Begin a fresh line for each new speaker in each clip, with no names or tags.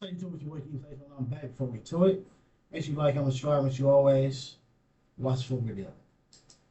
Say too much more. Keep saying I'm back before we to it. Make sure you like, comment, subscribe, make sure you always watch the full video.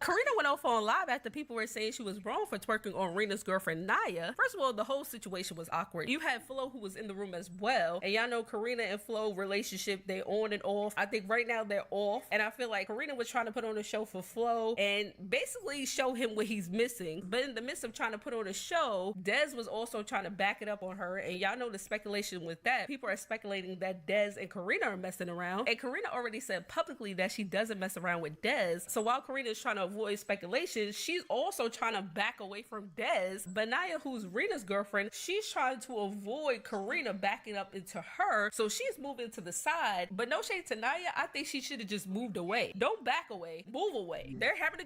Carena went off on live after people were saying she was wrong for twerking on Rena's girlfriend Naya. First of all, the whole situation was awkward. You had Flo who was in the room as well, and y'all know Carena and Flo relationship, they on and off. I think right now they're off, and I feel like Carena was trying to put on a show for Flo and basically show him what he's missing. But in the midst of trying to put on a show, Dez was also trying to back it up on her, and y'all know the speculation with that. People are speculating that Dez and Carena are messing around, and Carena already said publicly that she doesn't mess around with Dez. So while Carena is trying to avoid speculation, she's also trying to back away from Dez. But Naya, who's Rena's girlfriend, she's trying to avoid Carena backing up into her, so she's moving to the side. But no shade to Naya, I think she should have just moved away. Don't back away, move away. They're having to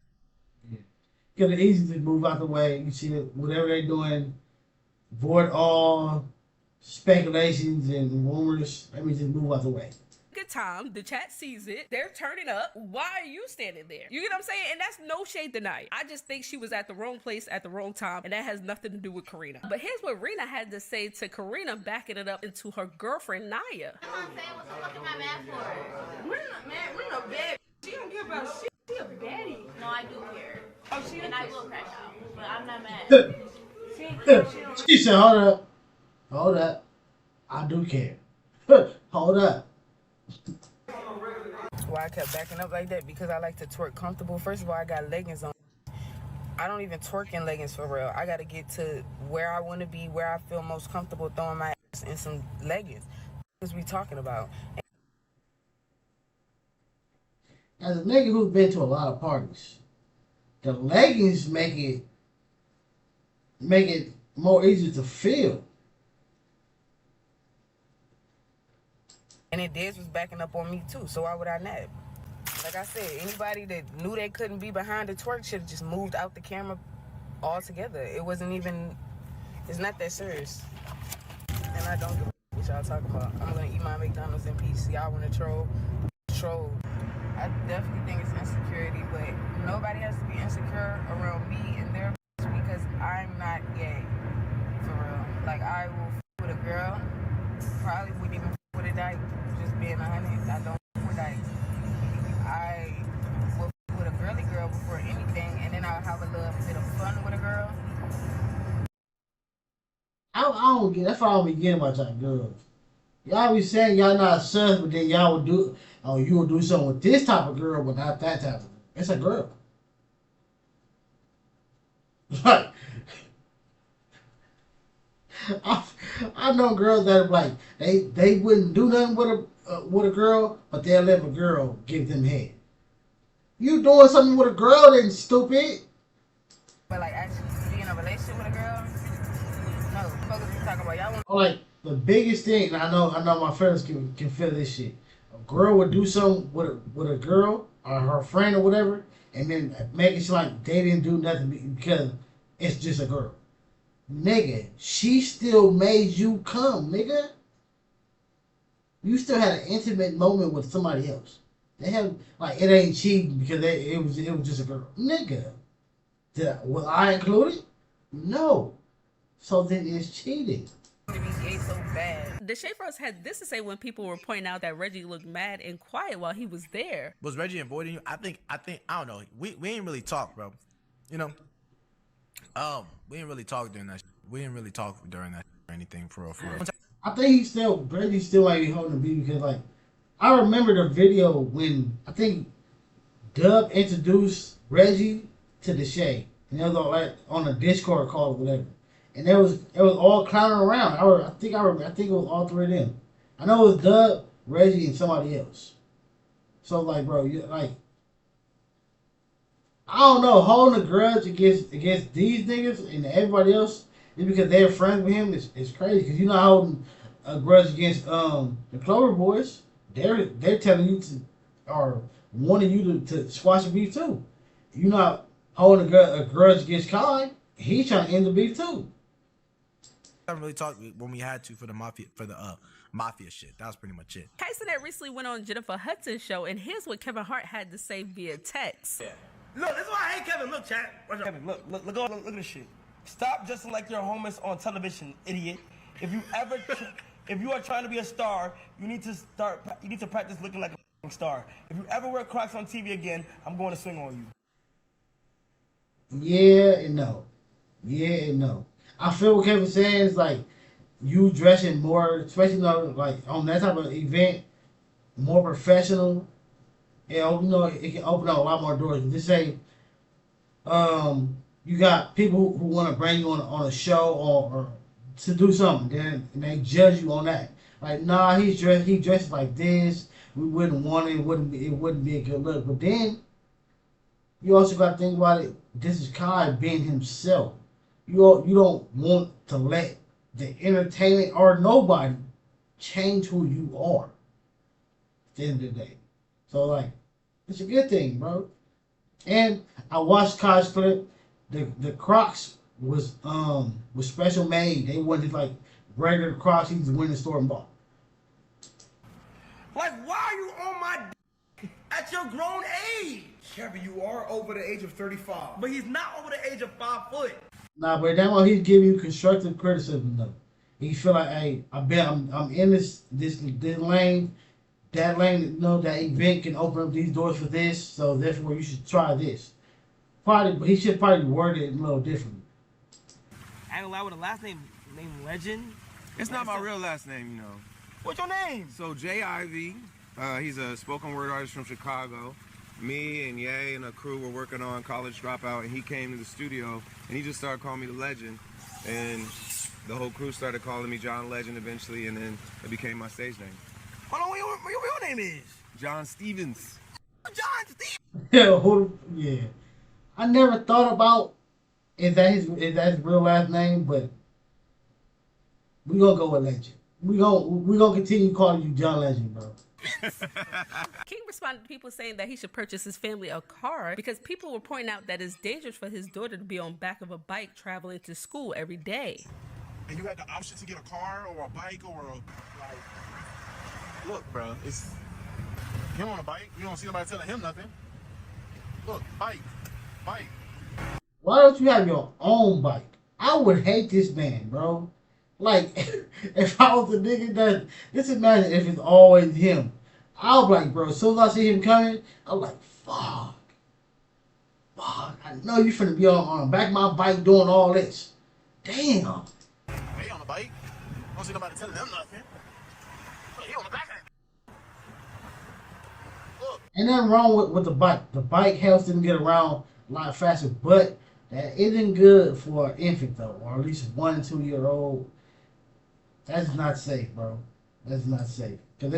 Because it's easy to move out the way. You see that whatever they're doing, void all speculations and rumors. Let me just move out the way.
good time. The chat sees it. They're turning up. Why are you standing there? You get what I'm saying? And that's no shade tonight. I just think she was at the wrong place at the wrong time, and that has nothing to do with Carena. But here's what Rena had to say to Carena, backing it up into her girlfriend Naya.
I'm saying, what the fuck am I mad for?
We're not bad. She don't care about shit. She a baddie.
No, I do care.
Oh, she
And I will crash out. But I'm not mad.
She said, hold up. I do care. Hold up.
Why I kept backing up like that? Because I like to twerk comfortable. First of all, I got leggings on. I don't even twerk in leggings for real. I got to get to where I want to be, where I feel most comfortable throwing my ass in some leggings. What we talking about?
As a nigga who's been to a lot of parties, the leggings make it more easy to feel.
And then Dez was backing up on me too, so why would I not? Like I said, anybody that knew they couldn't be behind the twerk should have just moved out the camera altogether. It wasn't even, it's not that serious. And I don't give a what y'all talking about. I'm gonna eat my McDonald's in peace. Y'all wanna troll? Troll. I definitely think it's insecurity, but nobody has to be insecure around me and their because I'm not gay, for real. Like, I will with a girl, probably wouldn't even with a dyke, just being 100. I don't with dykes. I will with a girly girl before anything, and then I'll have a little bit of fun with a girl.
I don't get. That's why I don't be getting much out of girls. Y'all be saying y'all not sons, but then y'all would do. Oh, you will do something with this type of girl, but not that type of girl. It's a girl. Like, I know girls that are like they wouldn't do nothing with a girl, but they'll let a girl give them head. You doing something with a girl, then stupid.
But like actually be in a relationship with a girl, no. Focus we talking about. Y'all want
Like the biggest thing, and I know my friends can feel this shit. A girl would do something with a girl or her friend or whatever, and then make it like they didn't do nothing because it's just a girl. Nigga, she still made you come, nigga. You still had an intimate moment with somebody else. They have like it ain't cheating because it was just a girl, nigga. Was I included? No. So then it's cheating.
to be gay so bad.
Deshae first had this to say when people were pointing out that Reggie looked mad and quiet while he was there.
Was Reggie avoiding you? I think I don't know. We ain't really talk, bro. You know. We didn't really talk during that. We didn't really talk during that or anything for real.
I think Reggie still might be holding the beat because like I remember the video when I think Dub introduced Reggie to Deshae, and it was all like on a Discord call or whatever, and it was all clowning around. I think it was all three of them. I know it was Dub, Reggie, and somebody else. So like, bro, you like. I don't know, holding a grudge against these niggas and everybody else is because they're friends with him. It's crazy because you're not holding a grudge against the Clover Boys. They're telling you to or wanting you to squash the beef too. You're not holding a grudge against Kai. He's trying to end the beef too.
I haven't really talked when we had to for the mafia shit. That was pretty much it.
Cenat recently went on Jennifer Hudson's show, and here's what Kevin Hart had to say via text.
Yeah. Look, this is why I hate Kevin. Look, chat. Kevin, look at this shit. Stop dressing like you're homeless on television, idiot. If you ever If you are trying to be a star, you need to practice looking like a star. If you ever wear Crocs on TV again, I'm going to swing on you.
Yeah and no. Yeah and no. I feel what Kevin's saying is like you dressing more, especially like on that type of event, more professional. And it can open up a lot more doors. Just say, you got people who want to bring you on a show or to do something, then and they judge you on that. Like, nah, he dressed like this. We wouldn't want it. It wouldn't be a good look. But then you also got to think about it. This is Kai being himself. You don't want to let the entertainment or nobody change who you are. At the end of the day, so like, it's a good thing, bro. And I watched Kai's clip. The Crocs was special made. They wasn't just like regular Crocs. He just went in the store and bought.
Like, why are you on my at your grown age?
Kevin, you are over the age of 35.
But he's not over the age of 5 foot.
Nah, but that one he's giving you constructive criticism though. He feel like, hey, I bet I'm in this lane. That lane, that event can open up these doors for this, so therefore you should try this. But he should probably word it a little differently.
I ain't allowed with a last name named Legend.
It's not my real last name,
What's your name?
So Jay Ivy, he's a spoken word artist from Chicago. Me and Ye and a crew were working on College Dropout, and he came to the studio, and he just started calling me the Legend. And the whole crew started calling me John Legend eventually, and then it became my stage name.
Hold on, what your real name is?
John Stevens.
John Stevens.
Yeah. I never thought about is that his real last name, but we gonna go with Legend. We gonna continue calling you John Legend, bro.
King responded to people saying that he should purchase his family a car because people were pointing out that it's dangerous for his daughter to be on back of a bike traveling to school every day.
And you had the option to get a car or a bike or look, bro, it's him on a bike. You don't see nobody telling him nothing. Look, bike.
Why don't you have your own bike? I would hate this man, bro. Like, if I was a nigga that, just imagine if it's always him. I'll be like, bro, as soon as I see him coming, I'm like, fuck. I know you finna be on the back of my bike doing all this. Damn.
They on the bike. Don't see nobody telling them nothing. Look, he on the back of it. Look.
Ain't nothing wrong with the bike. The bike helps them get around a lot faster, but that isn't good for an infant though, or at least 1 and 2 year old. That's not safe, bro. That's not safe. Cause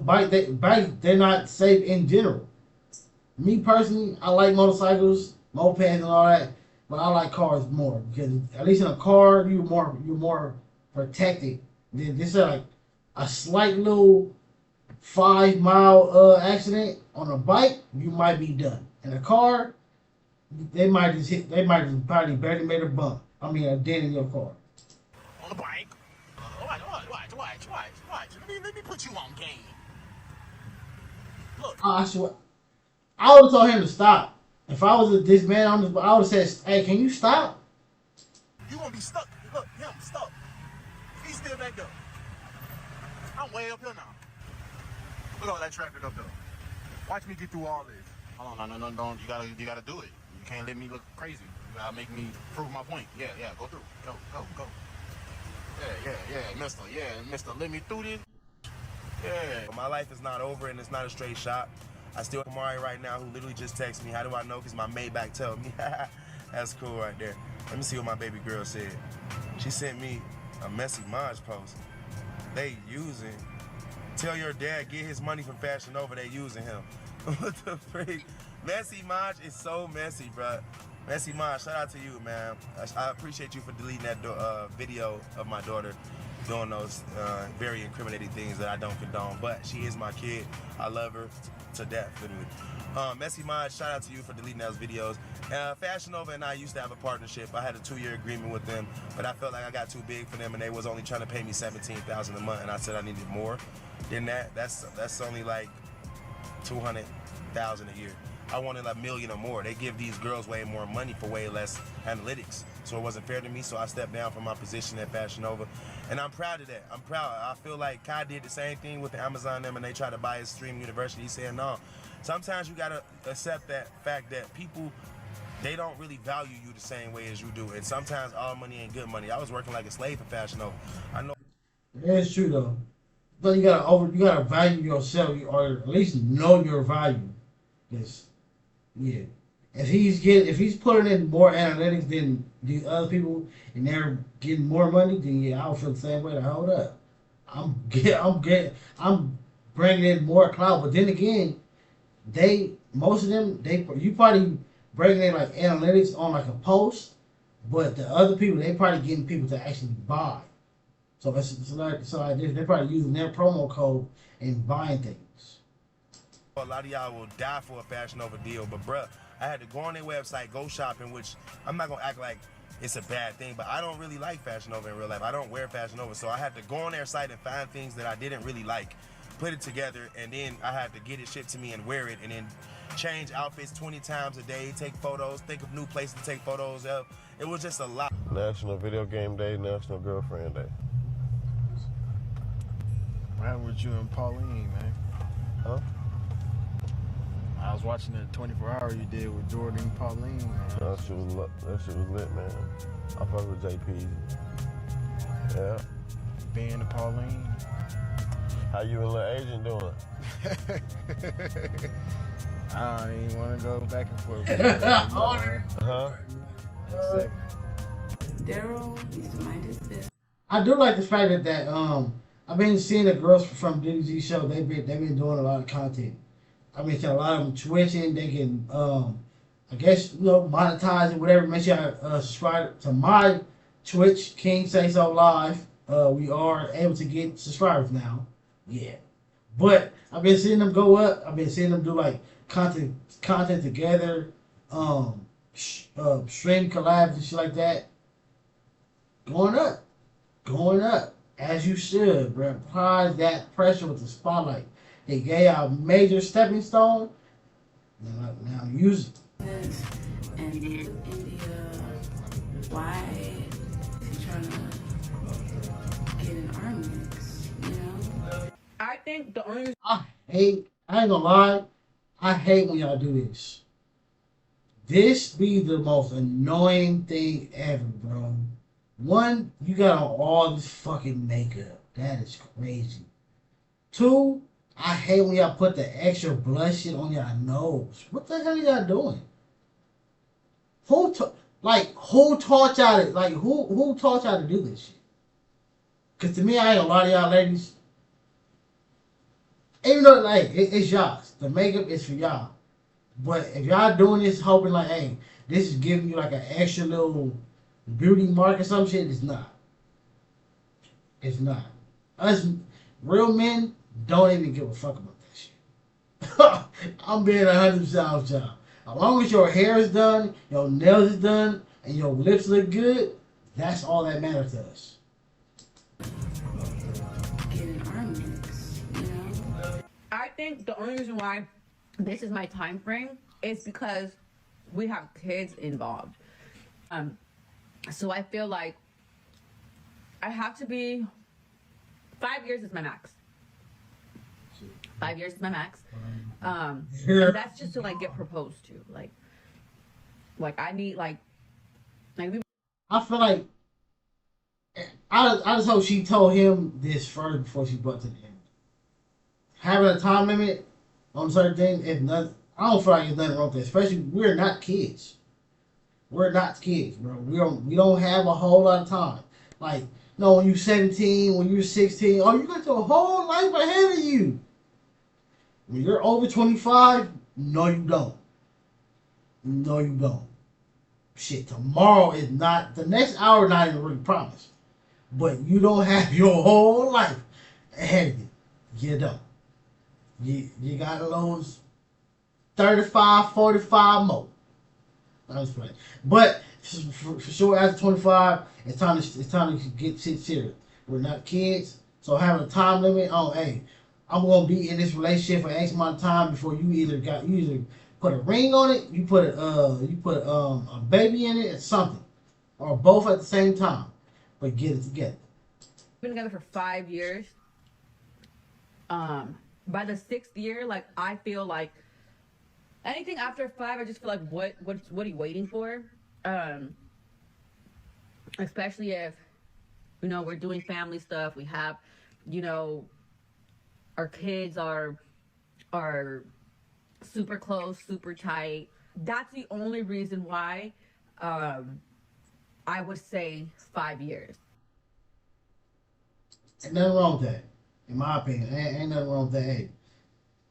bikes, they're not safe in general. Me personally, I like motorcycles, mopeds, and all that, but I like cars more because at least in a car you're more protected. This is like a slight little 5 mile accident on a bike, you might be done. In a car, they might just probably barely made a bump. I mean, a dent in your car.
On the bike. Watch. Let me put you on game. Look.
I swear, I would have told him to stop. If I was this man, I would have said, "Hey, can you stop?"
You gonna be stuck. Look, him stuck. He's still back there. I'm way up here now. Look at all that traffic up there. Watch me get through all this. Hold on, no, don't. You gotta do it. You can't let me look crazy. You gotta make me prove my point. Yeah, go through. Go. Yeah, mister, let me through this. Yeah.
My life is not over and it's not a straight shot. I still have Kamari right now who literally just texted me. How do I know? Because my Maybach told me. That's cool right there. Let me see what my baby girl said. She sent me a Messy Maj post. They using. Tell your dad get his money from Fashion Nova. They using him. What the freak? Messy Maj is so messy, bro. Messy Maj, shout out to you, man. I appreciate you for deleting that video of my daughter doing those very incriminating things that I don't condone. But she is my kid. I love her to death, literally. Messy Maj, shout out to you for deleting those videos. Fashion Nova and I used to have a partnership. I had a 2-year agreement with them, but I felt like I got too big for them, and they was only trying to pay me $17,000 a month, and I said I needed more than that. That's only like $200,000 a year. I wanted like $1 million or more. They give these girls way more money for way less analytics. so it wasn't fair to me. So I stepped down from my position at Fashion Nova, and I'm proud of that. I'm proud. I feel like Kai did the same thing with the Amazon them, and they tried to buy his Stream University. He said no. Sometimes you gotta accept that fact that people, they don't really value you the same way as you do, and sometimes all money ain't good money. I was working like a slave for Fashion Nova. I know.
That's true though. But you gotta value yourself, or at least know your value. Yes, yeah. If he's putting in more analytics than these other people, and they're getting more money, then yeah, I'll feel the same way. To hold up, I'm bringing in more clout. But then again, most of them, you probably bringing in like analytics on like a post, but the other people, they probably getting people to actually buy. So they're probably using their promo code and buying things.
A lot of y'all will die for a Fashion Nova deal, but bruh, I had to go on their website, go shopping, which I'm not gonna act like it's a bad thing, but I don't really like Fashion Nova in real life. I don't wear Fashion Nova, so I had to go on their site and find things that I didn't really like, put it together, and then I had to get it shipped to me and wear it, and then change outfits 20 times a day, take photos, think of new places to take photos of. It was just a lot.
National Video Game Day, National Girlfriend Day.
What happened with you and Pauline, man?
Huh?
I was watching the 24-hour you did with Jordan and Pauline, man.
That shit was lit, man. I fuck with JP. Yeah.
Being and Pauline.
How you and Lil Agent doing?
I don't even want to go back and forth.
Huh?
Daryl needs to mind his business.
I do like the fact that I've been seeing the girls from DDG show. They've been doing a lot of content. I mean, a lot of them twitching. They can, I guess, monetize and whatever. Make sure you subscribe to my Twitch, King Say So Live. We are able to get subscribers now. Yeah, but I've been seeing them go up. I've been seeing them do like content together, stream collabs and shit like that. Going up. As you should, bro. Apply that pressure with the spotlight. They gave out a major stepping stone. Now use it.
And India, why is he trying to get an armaments, you know? I think the only...
I ain't gonna lie, I hate when y'all do this. This be the most annoying thing ever, bro. One, you got on all this fucking makeup. That is crazy. Two, I hate when y'all put the extra blush shit on y'all nose. What the hell are y'all doing? Who taught y'all to, like, who taught y'all to do this shit? Because to me, I ain't a lot of y'all ladies. Even though, like, it's y'all's. The makeup is for y'all. But if y'all doing this hoping, like, hey, this is giving you, like, an extra little beauty mark or some shit, it's not. It's not. Us real men don't even give a fuck about that shit. I'm being 100% honest, y'all. As long as your hair is done, your nails is done, and your lips look good, that's all that matters to us.
getting armaments, you know? I think the only reason why this is my time frame is because we have kids involved. So I feel like I have to be 5 years is my max. 5 years is my max. And that's just to like get proposed to. Like I need like we.
I feel like I just hope she told him this first before she brought to the end. Having a time limit on certain things is nothing. I don't feel like there's nothing wrong with that. Especially we're not kids. We're not kids, bro. We don't have a whole lot of time. Like, no, when you're 17, when you're 16, oh, you got your whole life ahead of you. When you're over 25, no, you don't. No, you don't. Shit, tomorrow is not, the next hour not even really promised. But you don't have your whole life ahead of you. You don't. You got those 35, 45 more. I was playing. But for sure, after 25, it's time to get shit serious. We're not kids, so having a time limit on, hey, I'm gonna be in this relationship for X amount of time before you either put a ring on it, you put a baby in it, or something. or both at the same time, but get it together.
Been together for 5 years. By the 6th year, like I feel like anything after 5, I just feel like what are you waiting for? Especially if, you know, we're doing family stuff. We have, you know, our kids are super close, super tight. That's the only reason why I would say 5 years.
Ain't nothing wrong with that, in my opinion. Ain't nothing wrong with that. Hey,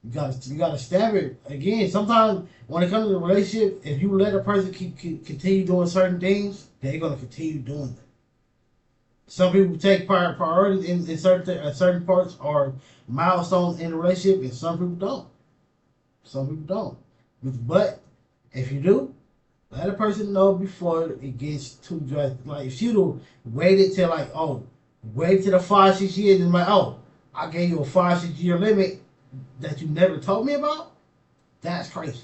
you gotta stab it. Again, sometimes when it comes to the relationship, if you let a person continue doing certain things, they're gonna continue doing them. Some people take priorities in certain parts or milestones in the relationship, and some people don't. Some people don't. But if you do, let a person know before it gets too drastic. Like if she'd waited till like, wait till the 5-6 years and like, I gave you a 5-6 year limit that you never told me about. That's crazy.